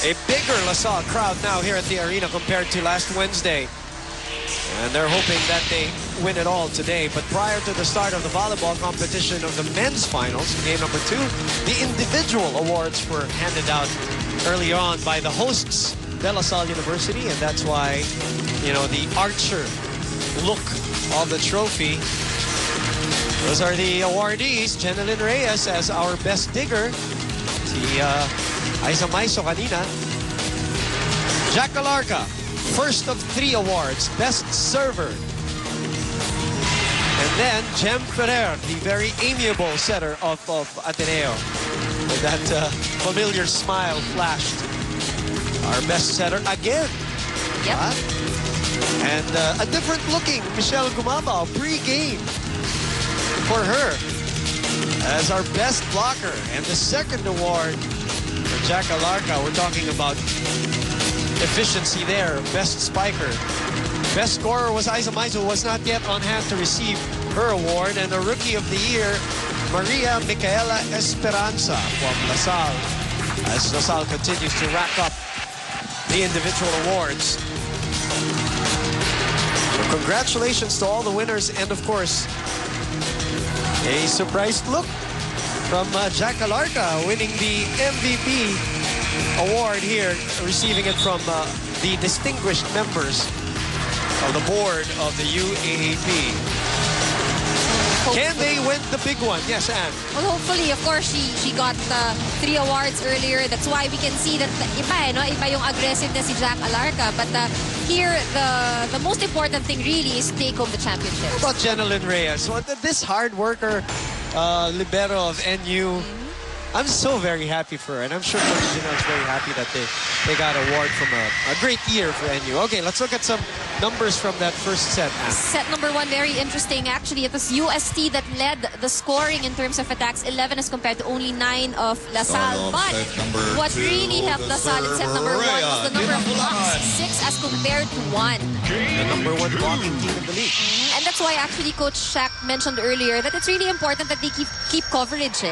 A bigger LaSalle crowd now here at the arena compared to last Wednesday. And they're hoping that they win it all today. But prior to the start of the volleyball competition of the men's finals, game number 2, the individual awards were handed out early on by the hosts, De La Salle University. And that's why, you know, the archer look of the trophy. Those are the awardees. Jenelyn Reyes as our best digger. Si Aiza Maiso kanina. Jack Alarca, first of 3 awards, best server. And then Jem Ferrer, the very amiable setter of Ateneo. With that familiar smile flashed. Our best setter again. Yep. And a different looking Michelle Gumabao pre-game for her as our best blocker. And the second award for Jack Alarca, we're talking about efficiency there, best spiker. Best scorer was Aiza Maiso, was not yet on hand to receive her award. And the Rookie of the Year, Maria Micaela Esperanza from LaSalle, as LaSalle continues to rack up the individual awards. So congratulations to all the winners, and of course, a surprised look from Jack Alarca, winning the MVP award here, receiving it from the distinguished members of the board of the UAAP. Can they win the big one? Yes, Anne. Well, hopefully, of course, she got 3 awards earlier. That's why we can see that iba yung aggressiveness si Jack Alarca. But here, the most important thing really is take home the championship. How about Jenelyn Reyes? So, this hard worker, libero of NU. I'm so very happy for her, and I'm sure Coach Janelle's very happy that they got an award from a great year for NU. Okay, let's look at some numbers from that first set. Set number 1, very interesting. Actually, it was UST that led the scoring in terms of attacks, 11 as compared to only 9 of LaSalle. But what really helped LaSalle in set number 1 was the number of blocks, 6 as compared to 1. The number 1 blocking team in the league. And that's why actually Coach Shaq mentioned earlier that it's really important that they keep coverage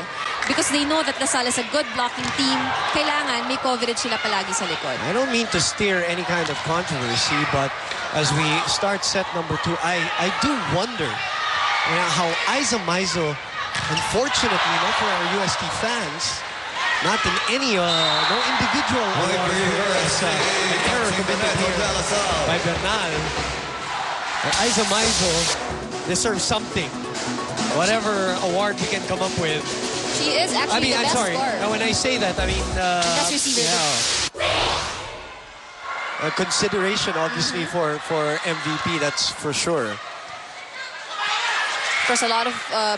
because they know that LaSalle is a good blocking team. Kailangan may coverage sila palagi sa likod. I don't mean to steer any kind of controversy, but as we start set number 2, I do wonder how Aiza Maiso, unfortunately, not for our UST fans, not in any no individual award, an error committed here by Bernal. But Aiza Maiso deserves something. Whatever award we can come up with. She is actually the best scorer. Now, when I say that, I mean... best receiver. Yeah. A consideration, obviously, for MVP, that's for sure. Of course, a lot of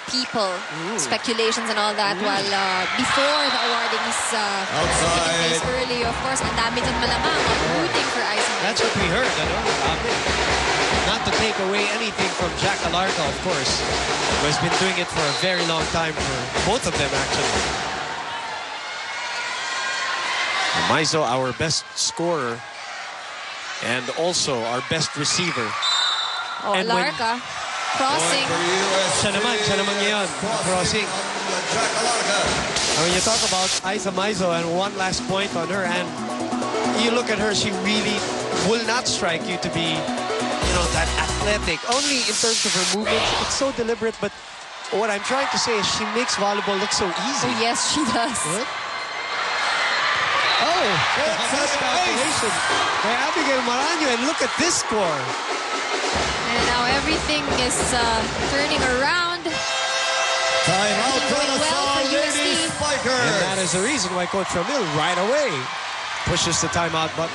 people, speculations and all that, while before the awarding is taking place early, of course, ang dami dyan malamang rooting for Aiza Maiso. That's what we heard, Not to take away anything from Jack Alarca, of course, who has been doing it for a very long time for both of them, actually. Maiso, our best scorer, and also our best receiver. Oh, and Alarca, crossing. Siya naman ngayon, crossing. I mean, you talk about Aiza Maiso, and one last point on her, and you look at her, she really will not strike you to be, you know, that athletic. Only in terms of her movements, it's so deliberate, but what I'm trying to say is she makes volleyball look so easy. Oh, yes, she does. What? Oh, that's calculation by Abigail Maraño, and look at this score. And now everything is turning around. Time out for well for Lady UST. Spikers. And that is the reason why Coach Ramil right away pushes the timeout button.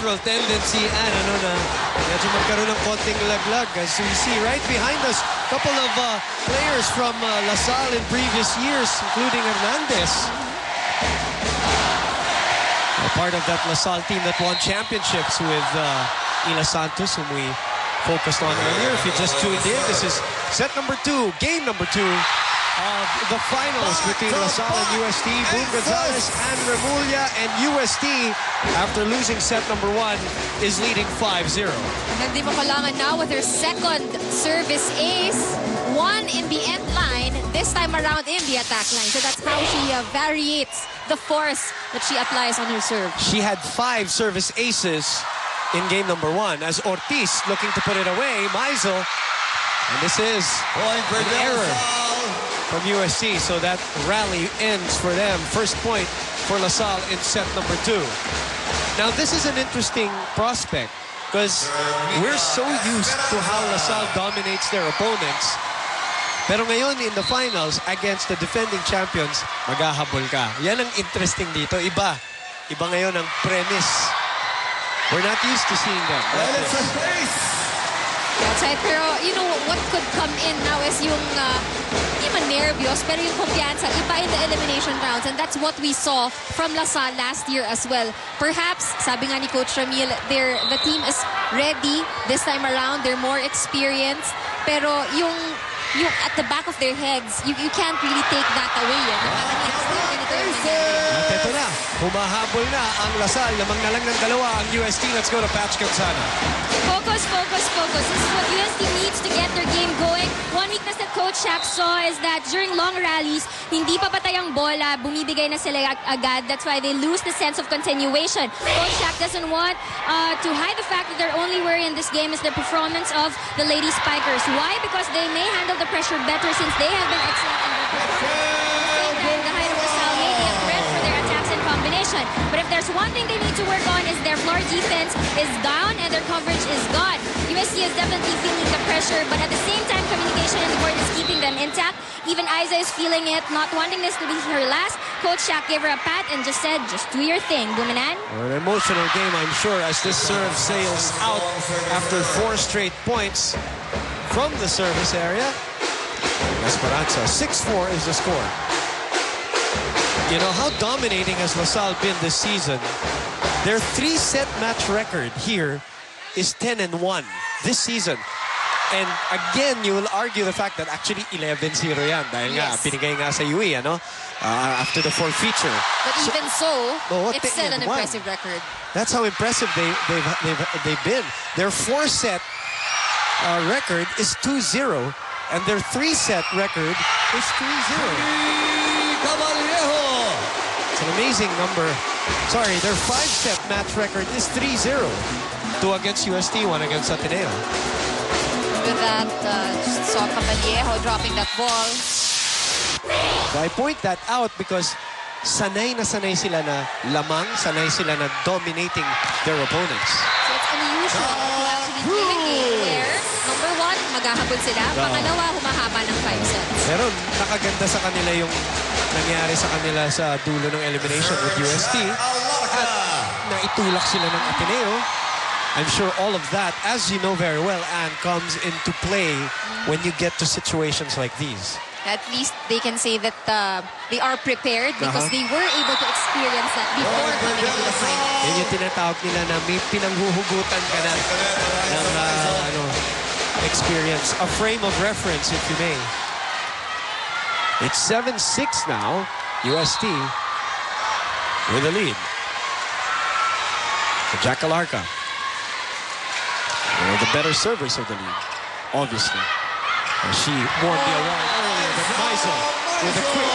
natural tendency na medyo magkaroon ng konting laglag. As we see right behind us, a couple of players from LaSalle in previous years, including Hernandez. A part of that LaSalle team that won championships with Ila Santos, whom we focused on earlier. If you just tuned in, this is set number 2, game number 2 of the finals between LaSalle and UST. Boom Gonzalez and Remulla, and UST, after losing set number 1, is leading 5-0. Hindi mo kailangan now with her second service ace. One in the end line, this time around in the attack line. So that's how she varies the force that she applies on her serve. She had 5 service aces in game number 1 as Ortiz looking to put it away. Meisel, and this is an error from UST, so that rally ends for them. First point for LaSalle in set number 2. Now this is an interesting prospect because we're so used to how LaSalle dominates their opponents. Pero ngayon in the finals against the defending champions, maghahabol ka. Yan ang interesting dito. Iba ngayon ang premise. We're not used to seeing them. That's right. Pero, you know, what could come in now is yung, hindi man nervyos, pero yung kumpiyansa, iba in the elimination rounds. And that's what we saw from LaSalle last year as well. Perhaps, sabi nga ni Coach Ramil, the team is ready this time around. They're more experienced. Pero yung at the back of their heads, you can't really take that away. At ito na, humahabol na ang LaSalle. Lamang na lang ng dalawa ang UST. Let's go to Patch Kansana. Focus, focus, focus. This is what UST needs to get their game going. One weakness that Coach Shaq saw is that during long rallies, hindi pa patay ang bola, bumibigay na sila agad. That's why they lose the sense of continuation. Coach Shaq doesn't want to hide the fact that their only worry in this game is the performance of the Lady Spikers. Why? Because they may handle the pressure better since they have been excellent in their performance. The height of LaSalle may be a threat for their attacks and combination. But if there's one thing they need to work on is their floor defense is down and their coverage is gone. UST is definitely feeling the pressure, but at the same time, communication in the board is keeping them intact. Even Isa is feeling it, not wanting this to be her last. Coach Shaq gave her a pat and just said, just do your thing, Bumanan. An emotional game, I'm sure, as this serve sails out after 4 straight points from the service area. Esperanza, 6-4 is the score. You know, how dominating has LaSalle been this season? Their 3-set match record here is 10-1 this season. And again, you will argue the fact that actually 11-0 yan. Dahil nga, pinigay nga sa UE, ano? After the forfeiture. But even so, it's still an impressive record. That's how impressive they've been. Their 4-set record is 2-0. And their 3-set record is 3-0. It's an amazing number. Sorry, their 5-set match record is 3-0. 2 against UST, 1 against Ateneo. With that, just saw Caballejo dropping that ball. So I point that out because sanay na sanay sila na lamang, sanay sila na dominating their opponents. So it's unusual to actually play a game where, number 1, maghahabol sila. Pangalawa, humahaba ng 5 sets. Pero nakaganda sa kanila yung nangyari sa kanila sa dulo ng elimination with UST. At naitulak sila ng Ateneo. I'm sure all of that, as you know very well, Anne, comes into play when you get to situations like these. At least they can say that they are prepared because they were able to experience that before coming into the final. Yan yung tinatawag nila na may pinanghuhugutan ka na ng experience. A frame of reference, if you may. It's 7-6 now. UST with a lead. Jacalarca. One of the better servers of the league, obviously. And she won the award earlier than Meisel with a quick.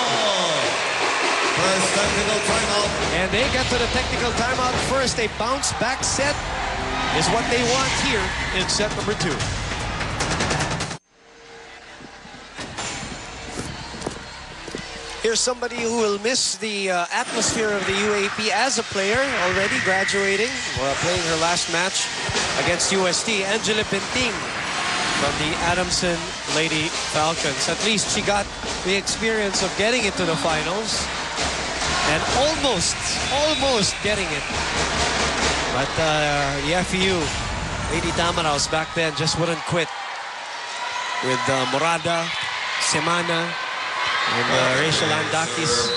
First technical timeout. And they get to the technical timeout first. A bounce back set is what they want here in set number 2. Here's somebody who will miss the atmosphere of the UAP as a player, already graduating, playing her last match against UST. Angela Benting from the Adamson Lady Falcons. At least she got the experience of getting into the finals and almost getting it But the FEU, Lady Tamaraos back then just wouldn't quit. With Morada, Semana, and Rachel Andakis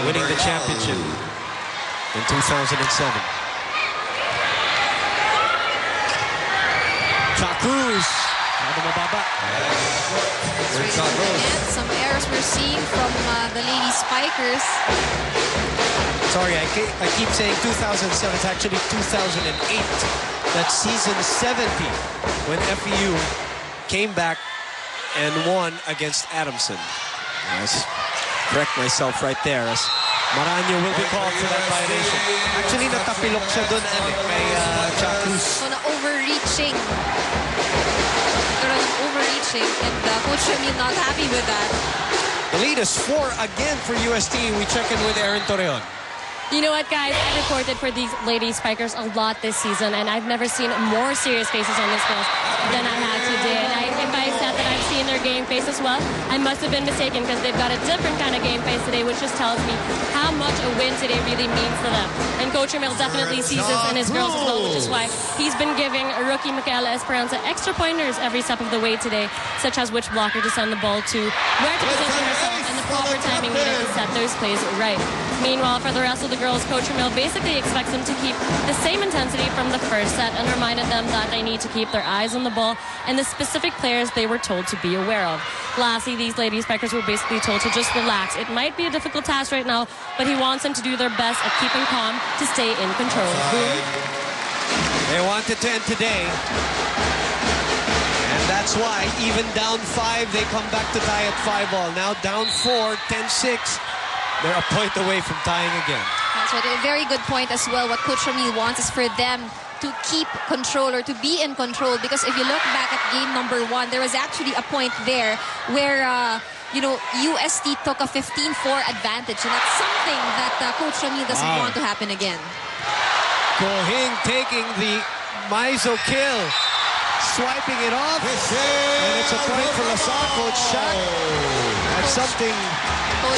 winning the championship in 2007. Cruz. Some errors we're seeing from the Lady Spikers. Sorry, I keep saying 2007. It's actually 2008. That's season 70 when FEU came back and won against Adamson. Yes, correct myself right there. As Maranyo will be called for that violation. Actually, natapilok siya doon kay Cruz. So na-overreaching. Overreaching, and Coach Ramil not happy with that. The lead is 4 again for UST. We check in with Aaron Torreon. You know what, guys? I reported for these Lady Spikers a lot this season, and I've never seen more serious faces on this field than I have today. And if I said that I've seen their game face as well, I must have been mistaken, because they've got a different kind of game face today, which just tells me how much a win today really means for them. And Coach Ramil definitely sees this in his girls as well, which is why he's been giving rookie Michaela Esperanza extra pointers every step of the way today, such as which blocker to send the ball to, where to position herself, and the proper timing needed to set those plays right. Meanwhile, for the rest of the girls, Coach Ramil basically expects them to keep the same intensity from the first set and reminded them that they need to keep their eyes on the ball and the specific players they were told to be aware of. Lastly, these Lady Spikers were basically told to just relax. It might be a difficult task right now, but he wants them to do their best at keeping calm to stay in control. They want it to end today. And that's why, even down 5, they come back to tie at 5-all. Now down 4, 10-6. They're a point away from tying again. That's right. A very good point as well. What Coach Ramil wants is for them to keep control, or to be in control, because if you look back at game number 1, there was actually a point there where UST took a 15-4 advantage, and that's something that Coach Ramil doesn't want to happen again. Kohing taking the Maizo kill, swiping it off, and it's a point for LaSalle. Coach Shaq had something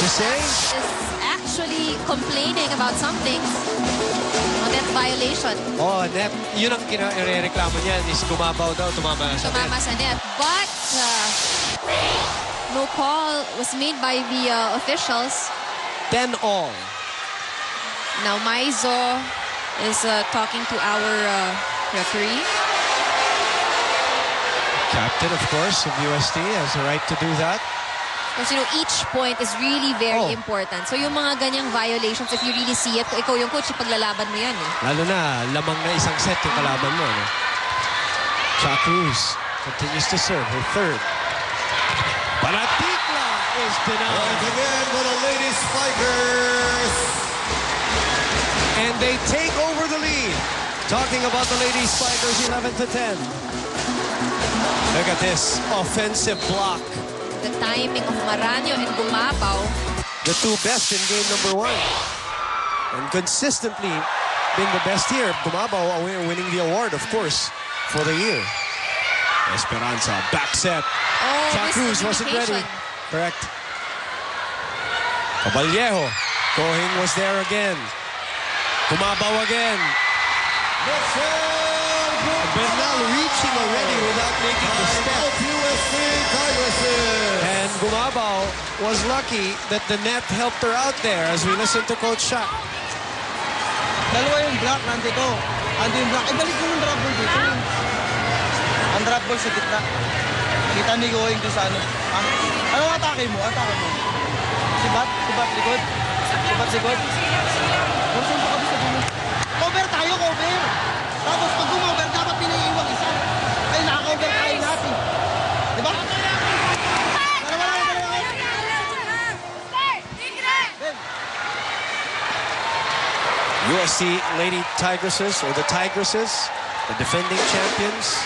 to say. Is actually complaining about something. A net violation. Oh, net. Yun ang kinareklamo niya is gumabaw daw, tumama sa net. Tumama sa net. But no call was made by the officials. 10-all. Now Maizo is talking to our referee. Captain, of course, of UST has the right to do that. Because each point is really very important. So yung mga ganyang violations, if you really see it, ikaw yung coach, ipaglalaban mo yan eh. Lalo na, lamang na isang set yung kalaban mo. No? Cruz continues to serve her third. Panatikla is denied. Once again for the Lady Spikers. And they take over the lead. Talking about the Lady Spikers, 11-10. Look at this offensive block. The timing of Maranyo and Bumabaw. The two best in game number 1. And consistently being the best here. Bumabaw winning the award, of course, for the year. Esperanza, back set. Cruz wasn't ready. Correct. Caballejo. Kohing was there again. Bumabaw again. Bernal reaching already without making the step. UST Tigresses. And Bumabaw was lucky that the net helped her out there as we listen to Coach Shaq. Dalawa yung block, nandito. Ando yung block. Balik mo yung drop ball dito. Ang drop ball sa gitna. Kita ni Going doon sa ano. Anong atake mo? Atake mo. Sibat? Sibat likod? Sibat likod? Kursin pa kami sa dulo. Cover tayo, cover! Tapos pag gumover, dapat pinaiiwag isa. Ay, naka-cover tayo natin. Diba? UST Lady Tigresses, or the Tigresses, the defending champions.